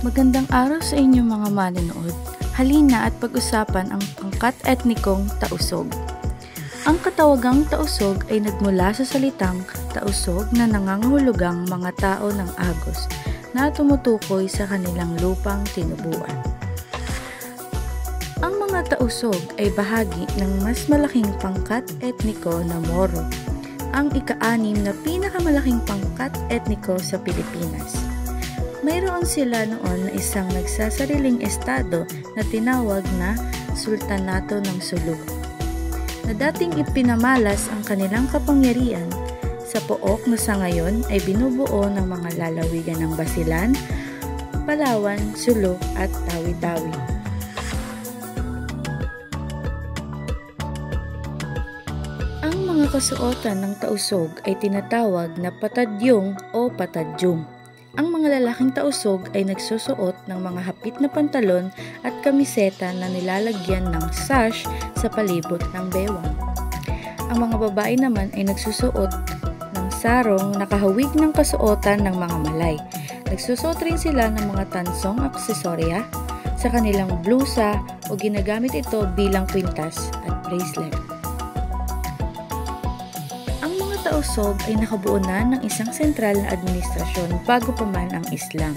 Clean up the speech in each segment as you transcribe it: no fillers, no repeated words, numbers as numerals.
Magandang araw sa inyo mga manonood. Halina at pag-usapan ang pangkat etnikong tausog. Ang katawagang tausog ay nagmula sa salitang tausog na nangangahulugang mga tao ng Agos na tumutukoy sa kanilang lupang tinubuan. Ang mga tausog ay bahagi ng mas malaking pangkat etniko na Moro, ang ika-6 na pinakamalaking pangkat etniko sa Pilipinas. Mayroon sila noon na isang nagsasariling estado na tinawag na Sultanato ng Sulu, na dating ipinamalas ang kanilang kapangyarihan sa pook na sa ngayon ay binubuo ng mga lalawigan ng Basilan, Palawan, Sulu at Tawi-Tawi. Ang mga kasuotan ng tausog ay tinatawag na patadyong o patadyum. Ang mga lalaking tausog ay nagsusuot ng mga hapit na pantalon at kamiseta na nilalagyan ng sash sa palibot ng bewang. Ang mga babae naman ay nagsusuot ng sarong na kahawig ng kasuotan ng mga Malay. Nagsusuot rin sila ng mga tansong aksesorya sa kanilang blusa o ginagamit ito bilang kwintas at bracelet. Tausog ay nakabuo na ng isang sentral na administrasyon bago pa man ang Islam.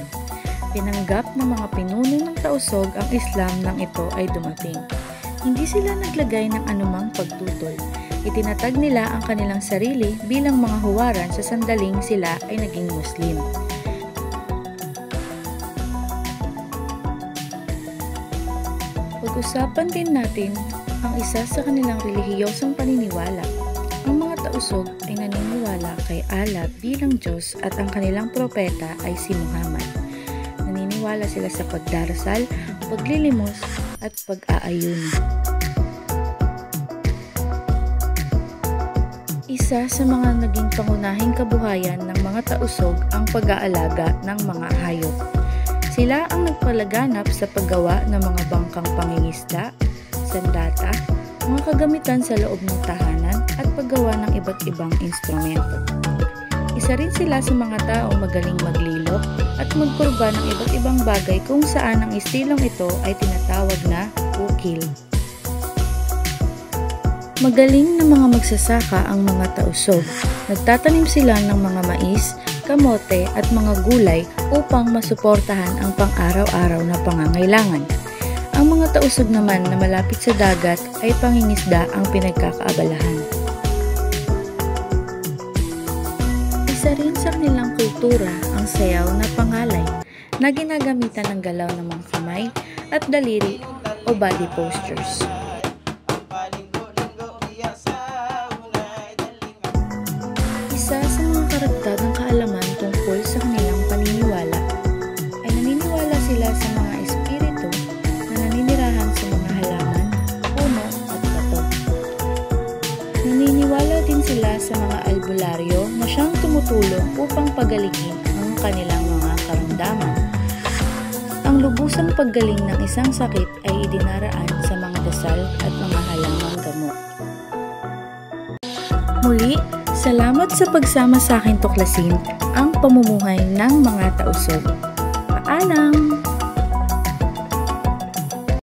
Tinanggap ng mga pinuno ng tausog ang Islam nang ito ay dumating. Hindi sila naglagay ng anumang pagtutol. Itinatag nila ang kanilang sarili bilang mga huwaran sa sandaling sila ay naging Muslim. Pag-usapan din natin ang isa sa kanilang relihiyosong paniniwala. Ang mga tausog ay naniniwala kay Allah bilang Diyos at ang kanilang propeta ay si Muhammad. Naniniwala sila sa pagdarasal, paglilimos at pag-aayuno. Isa sa mga naging pangunahing kabuhayan ng mga tausog ang pag-aalaga ng mga hayop. Sila ang nagpalaganap sa paggawa ng mga bangkang pangingisda, sandata, mga kagamitan sa loob ng tahanan at paggawa ng iba't ibang instrumento. Isa rin sila sa mga taong magaling maglilok at magkurba ng iba't ibang bagay kung saan ang estilong ito ay tinatawag na ukil. Magaling na mga magsasaka ang mga tausog. Nagtatanim sila ng mga mais, kamote at mga gulay upang masuportahan ang pang-araw-araw na pangangailangan. Ang mga tausog naman na malapit sa dagat ay pangingisda ang pinagkakaabalahan. Isa rin sa kanilang kultura ang sayaw na pangalay na ginagamitan ng galaw ng mga kamay at daliri o body postures. Isa sa mga karagdagang kaalaman tungkol sa kanilang paniniwala ay naniniwala sila sa mga espiritu na naninirahan sa mga halaman, puno at bato. Naniniwala din sila sa mga albularyo na siyang tumutulong upang pagalingin ang kanilang mga karamdaman. Ang lubusang paggaling ng isang sakit ay idinaraan sa mga dasal at mga halamang gamot. Muli, salamat sa pagsama sa akin tuklasin ang pamumuhay ng mga tausog. Paalam!